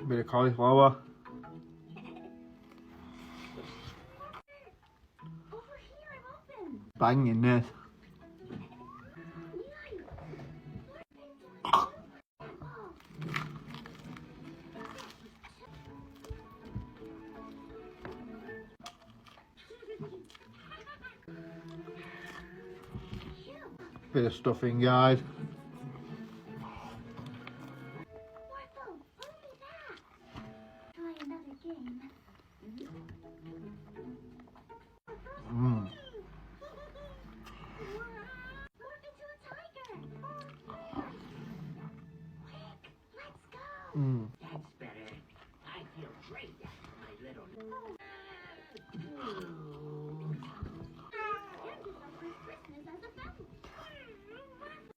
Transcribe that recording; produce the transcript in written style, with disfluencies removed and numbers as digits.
Bit of cauliflower. Banging this. Bit of stuffing, guys. Mmm. Mmm. That's better. I feel great after my little...